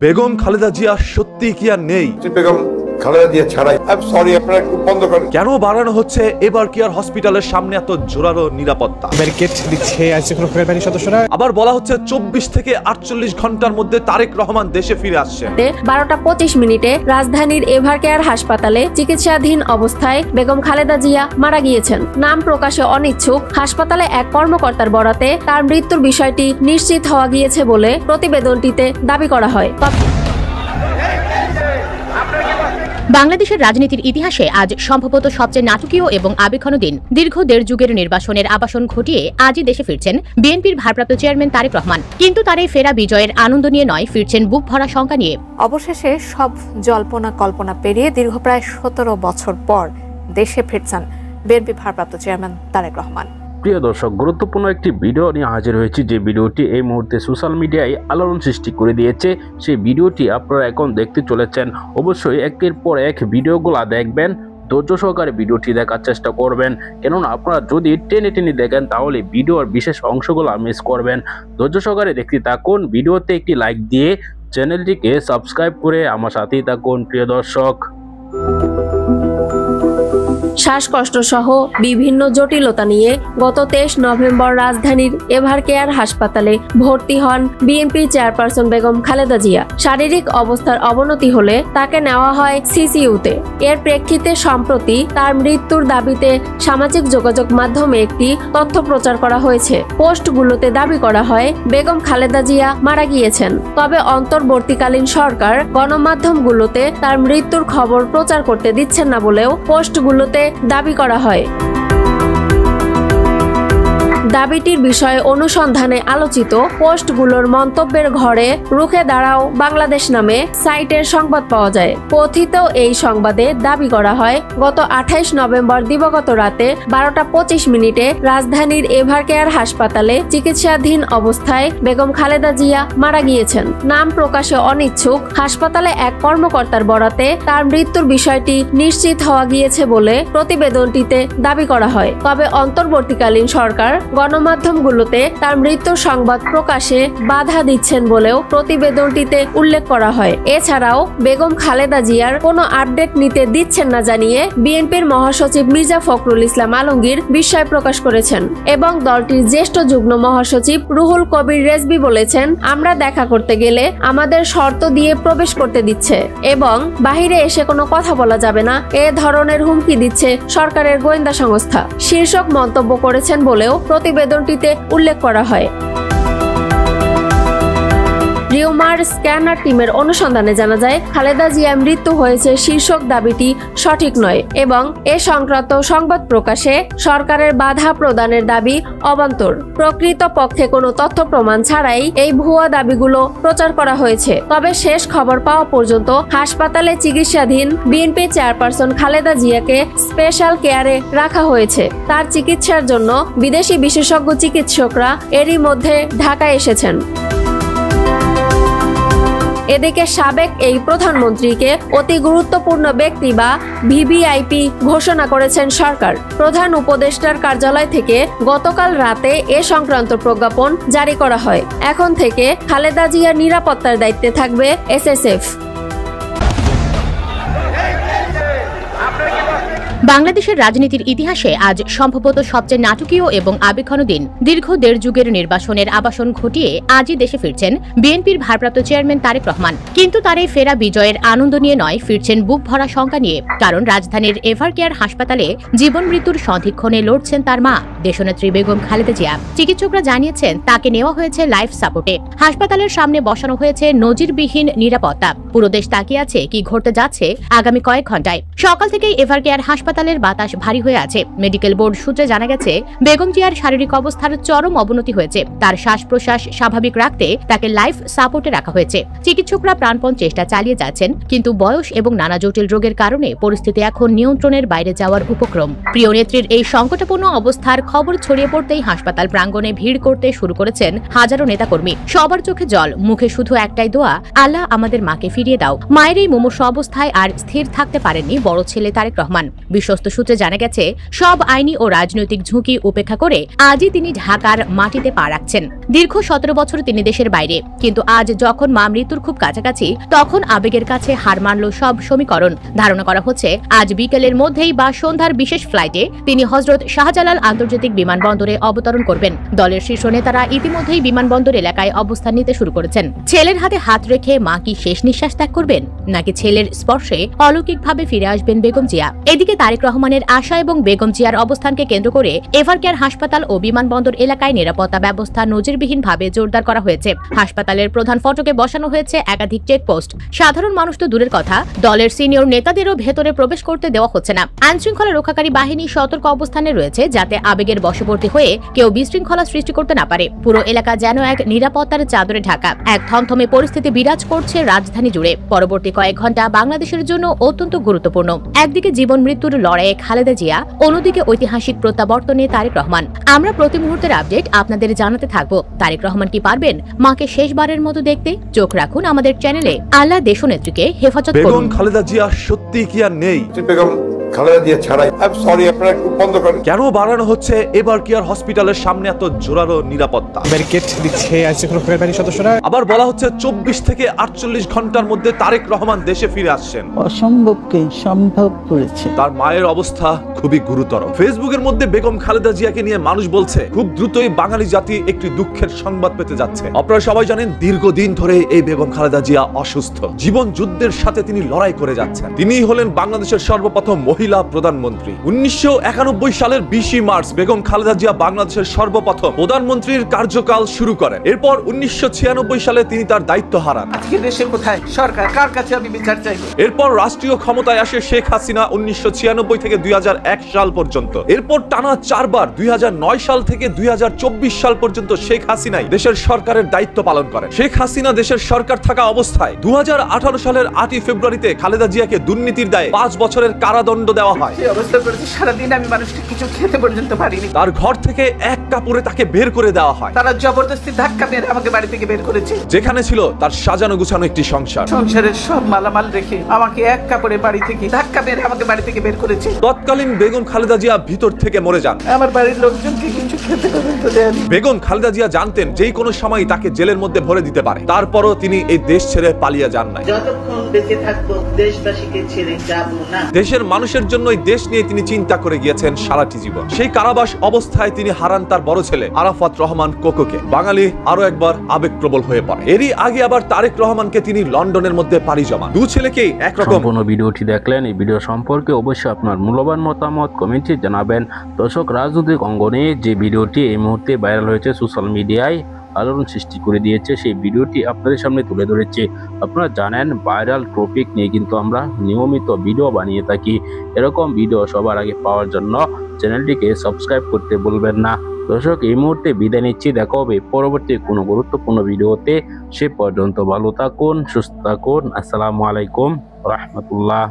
বেগম খালেদা জিয়া সত্যি কি আর নেই? বেগম খালেদা জিয়া ছাড়াই সরি আপনারা একটু বন্ধ করেন। কেন বাড়ানো হচ্ছে এবার কেয়ার হসপিটালের সামনে এত জোরালো নিরাপত্তা? ব্যারিকেড দিচ্ছে আইসিক্রোফের বাহিনীর সদস্যরা। আবার বলা হচ্ছে 24 থেকে 48 ঘন্টার মধ্যে তারেক রহমান দেশে ফিরে আসছেন। 12:25 রাজধানীর এভারকেয়ার হাসপাতালে চিকিৎসাধীন অবস্থায় বেগম খালেদা জিয়া মারা গিয়েছেন। নাম প্রকাশে অনিচ্ছুক হাসপাতালে এক কর্মকর্তার বরাতে তার মৃত্যুর বিষয়টি নিশ্চিত হওয়া গিয়েছে বলে প্রতিবেদনটিতে দাবি করা হয়। বাংলাদেশের রাজনীতির ইতিহাসে আজ সম্ভবত সবচেয়ে নাটকীয় এবং আবেগঘন দিন। দীর্ঘ 1.5 যুগের নির্বাসনের আবাসন ঘটিয়ে আজই দেশে ফিরছেন বিএনপির ভারপ্রাপ্ত চেয়ারম্যান তারেক রহমান। কিন্তু তার এই ফেরা বিজয়ের আনন্দ নিয়ে নয়, ফিরছেন বুক ভরা শঙ্কা নিয়ে। অবশেষে সব জল্পনা কল্পনা পেরিয়ে দীর্ঘ প্রায় 17 বছর পর দেশে ফিরছেন বিএনপি ভারপ্রাপ্ত চেয়ারম্যান তারেক রহমান। প্রিয় দর্শক, গুরুত্বপূর্ণ একটি ভিডিও নিয়ে হাজির হয়েছি, যে ভিডিওটি এই মুহূর্তে সোশ্যাল মিডিয়ায় আলোড়ন সৃষ্টি করে দিয়েছে। সেই ভিডিওটি আপনারা এখন দেখতে চলেছেন। অবশ্যই একের পর এক ভিডিওগুলা দেখবেন, ধৈর্য সহকারে ভিডিওটি দেখার চেষ্টা করবেন, কেননা আপনারা যদি টেনে টেনে দেখেন তাহলে ভিডিওর বিশেষ অংশগুলো মিস করবেন। ধৈর্য সহকারে দেখতে থাকুন, ভিডিওতে একটি লাইক দিয়ে চ্যানেলটিকে সাবস্ক্রাইব করে আমার সাথেই থাকুন। প্রিয় দর্শক, শ্বাসকষ্ট সহ বিভিন্ন জটিলতা নিয়ে গত 23 নভেম্বর রাজধানীর এভারকেয়ার হাসপাতালে ভর্তি হন বিএনপি চেয়ারপারসন বেগম খালেদা জিয়া। শারীরিক অবস্থার অবনতি হলে তাকে নেওয়া হয় সিসিইউতে। এর প্রেক্ষিতে সম্প্রতি তার মৃত্যুর দাবিতে সামাজিক যোগাযোগ মাধ্যমে একটি তথ্য প্রচার করা হয়েছে। পোস্টগুলোতে দাবি করা হয় বেগম খালেদা জিয়া মারা গিয়েছেন, তবে অন্তর্বর্তীকালীন সরকার গণমাধ্যমগুলোতে তার মৃত্যুর খবর প্রচার করতে দিচ্ছেন না বলেও পোস্টগুলোতে দাবি করা হয়। দাবিটির বিষয়ে অনুসন্ধানে আলোচিত পোস্টগুলোর মন্তব্যের ঘরে রুখে দাঁড়াও বাংলাদেশ নামে সাইটের সংবাদ পাওয়া যায়। কথিত এই সংবাদে দাবি করা হয় গত 28 নভেম্বর দিবাগত রাতে 12:25 রাজধানীর এভারকেয়ার হাসপাতালে চিকিৎসাধীন অবস্থায় বেগম খালেদা জিয়া মারা গিয়েছেন। নাম প্রকাশে অনিচ্ছুক হাসপাতালে এক কর্মকর্তার বরাতে তার মৃত্যুর বিষয়টি নিশ্চিত হওয়া গিয়েছে বলে প্রতিবেদনটিতে দাবি করা হয়। তবে অন্তর্বর্তীকালীন সরকার গণমাধ্যমগুলোতে তার মৃত্যুর সংবাদ প্রকাশে বাধা দিচ্ছেন বলেও প্রতিবেদনটিতে উল্লেখ করা হয়। এছাড়াও বেগম খালেদা জিয়ার কোনো আপডেট নিতে দিচ্ছেন না জানিয়ে বিএনপির মহাসচিব মির্জা ফখরুল ইসলাম আলমগীর বিস্ময় প্রকাশ করেছেন এবং দলটির জ্যেষ্ঠ যুগ্ম মহাসচিব রুহুল কবির রেজভী বলেছেন, আমরা দেখা করতে গেলে আমাদের শর্ত দিয়ে প্রবেশ করতে দিচ্ছে এবং বাহিরে এসে কোনো কথা বলা যাবে না, এ ধরনের হুমকি দিচ্ছে সরকারের গোয়েন্দা সংস্থা শীর্ষক মন্তব্য করেছেন বলেও প্রতিবেদনটিতে উল্লেখ করা হয়। রিউমার স্ক্যানার টিমের অনুসন্ধানে জানা যায় খালেদা জিয়ার মৃত্যু হয়েছে শীর্ষক দাবিটি সঠিক নয় এবং এ সংক্রান্ত সংবাদ প্রকাশে সরকারের বাধা প্রদানের দাবি অবান্তর। প্রকৃতপক্ষে কোনো তথ্য প্রমাণ ছাড়াই এই ভুয়া দাবিগুলো প্রচার করা হয়েছে। তবে শেষ খবর পাওয়া পর্যন্ত হাসপাতালে চিকিৎসাধীন বিএনপি চেয়ারপারসন খালেদা জিয়াকে স্পেশাল কেয়ারে রাখা হয়েছে। তার চিকিৎসার জন্য বিদেশি বিশেষজ্ঞ চিকিৎসকরা এরই মধ্যে ঢাকায় এসেছেন। এদিকে সাবেক এই প্রধানমন্ত্রীকে অতি গুরুত্বপূর্ণ ব্যক্তি বা ভিভিআইপি ঘোষণা করেছেন সরকার। প্রধান উপদেষ্টার কার্যালয় থেকে গতকাল রাতে এ সংক্রান্ত প্রজ্ঞাপন জারি করা হয়। এখন থেকে খালেদা জিয়ার নিরাপত্তার দায়িত্বে থাকবে এসএসএফ। বাংলাদেশের রাজনীতির ইতিহাসে আজ সম্ভবত সবচেয়ে নাটকীয় এবং আবেগঘন দিন। দীর্ঘ 1.5 যুগের নির্বাসনের আবাসন ঘটিয়ে আজই দেশে ফিরছেন বিএনপির ভারপ্রাপ্ত চেয়ারম্যান তারেক রহমান। কিন্তু তার এই ফেরা বিজয়ের আনন্দ নিয়ে নয়, ফিরছেন বুক ভরা শঙ্কা নিয়ে। কারণ রাজধানীর এভারকেয়ার হাসপাতালে জীবন মৃত্যুর সন্ধিক্ষণে লড়ছেন তার মা দেশনেত্রী বেগম খালেদা জিয়া। চিকিৎসকরা জানিয়েছেন তাকে নেওয়া হয়েছে লাইফ সাপোর্টে। হাসপাতালের সামনে বসানো হয়েছে নজিরবিহীন নিরাপত্তা। পুরো দেশ তাকিয়ে আছে কি ঘটতে যাচ্ছে আগামী কয়েক ঘন্টায়। সকাল থেকেই এভারকেয়ার হাসপাতালের বাতাস ভারী হয়ে আছে। মেডিকেল বোর্ড সূত্রে জানা গেছে বেগম জিয়ার শারীরিক অবস্থার চরম অবনতি হয়েছে। তার শ্বাস প্রশ্বাস স্বাভাবিক রাখতে তাকে লাইফ সাপোর্টে রাখা হয়েছে। চিকিৎসকরা প্রাণপণ চেষ্টা চালিয়ে যাচ্ছেন, কিন্তু বয়স এবং নানা জটিল রোগের কারণে পরিস্থিতি এখন নিয়ন্ত্রণের বাইরে যাওয়ার উপক্রম। প্রিয় নেত্রীর এই সংকটাপূর্ণ অবস্থার খবর ছড়িয়ে পড়তেই হাসপাতাল প্রাঙ্গণে ভিড় করতে শুরু করেছেন হাজারো নেতাকর্মী। সবার চোখে জল, মুখে শুধু একটাই দোয়া, আল্লাহ আমাদের মাকে ফিরিয়ে দাও। মায়ের এই মুমূর্ষু অবস্থায় আর স্থির থাকতে পারেননি বড় ছেলে তারেক রহমান। বিশ্বস্ত সূত্রে জানা গেছে, সব আইনি ও রাজনৈতিক ঝুঁকি উপেক্ষা করে আজই তিনি ঢাকার মাটিতে পা রাখছেন। দীর্ঘ 17 বছর তিনি দেশের বাইরে, কিন্তু আজ যখন মা মৃত্যুর খুব কাছাকাছি, তখন আবেগের কাছে হার মানল সব সমীকরণ। ধারণা করা হচ্ছে আজ বিকেলের মধ্যেই বা সন্ধ্যার বিশেষ ফ্লাইটে তিনি হযরত শাহজালাল আন্তর্জাতিক বিমানবন্দরে অবতরণ করবেন। দলের শীর্ষ নেতারা ইতিমধ্যেই বিমানবন্দর এলাকায় অবস্থান নিতে শুরু করেছেন। ছেলের হাতে হাত রেখে মা কি শেষ নিঃশ্বাস ত্যাগ করবেন, নাকি ছেলের স্পর্শে অলৌকিকভাবে ফিরে আসবেন বেগম জিয়া? এদিকে তারেক রহমানের আশা এবং বেগম জিয়ার অবস্থানকে কেন্দ্র করে এভারকেয়ার হাসপাতাল ও বিমানবন্দর এলাকায় নিরাপত্তা ব্যবস্থা নজিরবিহীনভাবে জোরদার করা হয়েছে। হাসপাতালের প্রধান ফটকে বসানো হয়েছে একাধিক চেকপোস্ট। সাধারণ মানুষ তো দূরের কথা, দলের সিনিয়র নেতাদেরও ভেতরে প্রবেশ করতে দেওয়া হচ্ছে না। আইনশৃঙ্খলা রক্ষাকারী বাহিনী সতর্ক অবস্থানে রয়েছে, যাতে আবেগের বশবর্তী হয়ে কেউ বিশৃঙ্খলা সৃষ্টি করতে না পারে। পুরো এলাকা যেন এক নিরাপত্তার চাদরে ঢাকা। এক থমথমে পরিস্থিতি বিরাজ করছে রাজধানী জুড়ে। পরবর্তী কয়েক ঘন্টা বাংলাদেশের জন্য অত্যন্ত গুরুত্বপূর্ণ। একদিকে জীবন মৃত্যুর লড়াইয়ে খালেদা জিয়া, অন্যদিকে ঐতিহাসিক প্রত্যাবর্তনে তারেক রহমান। আমরা প্রতি মুহূর্তের আপডেট আপনাদের জানাতে থাকব। তারেক রহমান কি পারবেন মাকে শেষবারের মতো দেখতে? চোখ রাখুন আমাদের চ্যানেলে। আল্লাহ দেশনেত্রীকে হেফাজত করুন। বেগম খালেদা জিয়া সত্যি কি আর নেই? বেগম খালেদা জিয়া ছাড়াই সরি আপনারা একটু বন্ধ করেন। কেন বাড়ানো হচ্ছে এবার কেয়ার হসপিটালের সামনে এত জোরালো নিরাপত্তা? ব্যারিকেড দিচ্ছে আইনশৃঙ্খলা রক্ষাকারী বাহিনীর সদস্যরা। আবার বলা হচ্ছে 24 থেকে 48 ঘন্টার মধ্যে তারেক রহমান দেশে ফিরে আসছেন। অসম্ভবকে সম্ভব করেছে। তার মায়ের অবস্থা খুবই গুরুতর। ফেসবুকের মধ্যে বেগম খালেদা জিয়াকে নিয়ে মানুষ বলছে খুব দ্রুতই বাঙালি জাতি একটি দুঃখের সংবাদ পেতে যাচ্ছে। আপনারা সবাই জানেন দীর্ঘদিন ধরে এই বেগম খালেদা জিয়া অসুস্থ। জীবন যুদ্ধের সাথে তিনি লড়াই করে যাচ্ছেন। তিনিই হলেন বাংলাদেশের সর্বপ্রথম মহিলা প্রধানমন্ত্রী। 1991 সালের 20 মার্চ বেগম খালেদা জিয়া বাংলাদেশের সর্বপ্রথম প্রধানমন্ত্রীর কার্যকাল শুরু করেন। এরপর 1996 সালে তিনি তার দায়িত্ব হারান। আজকে দেশে কোথায় সরকার, কার কাছে আমি বিচার চাইব? এরপর রাষ্ট্রীয় ক্ষমতায় আসে শেখ হাসিনা 1996 থেকে 2001 সাল পর্যন্ত। এরপর টানা 4 বার 2009 সাল থেকে 2024 সাল পর্যন্ত শেখ হাসিনাই দেশের সরকারের দায়িত্ব পালন করেন। শেখ হাসিনা দেশের সরকার থাকা অবস্থায় 2018 সালের 8 ফেব্রুয়ারিতে খালেদা জিয়াকে দুর্নীতির দায়ে 5 বছরের কারাদণ্ড দেওয়া হয়। এই অবস্থা করেছে সারাদিন আমি মানুষকে কিছু খেতে পর্যন্ত পারিনি। তার ঘর থেকে এক কাপড়ে তাকে বের করে দেওয়া হয়। তারা জবরদস্তি ধাক্কা মেরে আমাকে বাড়ি থেকে বের করেছে, যেখানে ছিল তার সাজানো গুছানো একটি সংসার। সংসারের সব মালামাল রেখে আমাকে এক কাপড়ে বাড়ি থেকে ধাক্কা মেরে আমাকে বাড়ি থেকে বের করেছে। তৎকালীন বেগম খালেদা জিয়া ভিতর থেকে মরে যান। আমার বাড়ির লোকজনকে কিছু খেতে পর্যন্ত দেয়নি। বেগম খালেদা জিয়া জানতেন যেই কোনো সময় তাকে জেলের মধ্যে ভরে দিতে পারে। তারপরও তিনি এই দেশ ছেড়ে পালিয়ে যান নাই। যতক্ষণ বেঁচে থাকবো দেশবাসীকে ছেড়ে যাব না। দেশের মানুষের জন্য এই দেশ নিয়ে তিনি চিন্তা করে গিয়েছেন সারাটি জীবন। সেই কারাবাস অবস্থায় তিনি হারান তার বড় ছেলে আরাফাত রহমান কোকোকে। বাঙালি আরো একবার আবেগপ্রবল হয়ে পড়ে। এরই আগে আবার তারেক রহমানকে তিনি লন্ডনের মধ্যে পাড়ি জমান। দু ছেলেকেই একরকম। সম্পূর্ণ ভিডিওটি দেখলেন। এই ভিডিও সম্পর্কে অবশ্যই আপনার মূল্যবান মতামত কমেন্টে জানাবেন। দর্শক, রাজনৈতিক অঙ্গনে যে ভিডিওটি এই মুহূর্তে ভাইরাল হয়েছে, সোশ্যাল মিডিয়ায় আলোড়ন সৃষ্টি করে দিয়েছে, সেই ভিডিওটি আপনাদের সামনে তুলে ধরেছে। আপনারা জানেন ভাইরাল টপিক নিয়ে কিন্তু আমরা নিয়মিত ভিডিও বানিয়ে থাকি। এরকম ভিডিও সবার আগে পাওয়ার জন্য চ্যানেলটিকে সাবস্ক্রাইব করতে ভুলবেন না। দর্শক, এই মুহূর্তে বিদায় নিচ্ছি। দেখা হবে পরবর্তী কোনো গুরুত্বপূর্ণ ভিডিওতে। সে পর্যন্ত ভালো থাকুন, সুস্থ থাকুন। আসসালামু আলাইকুম রাহমাতুল্লাহ।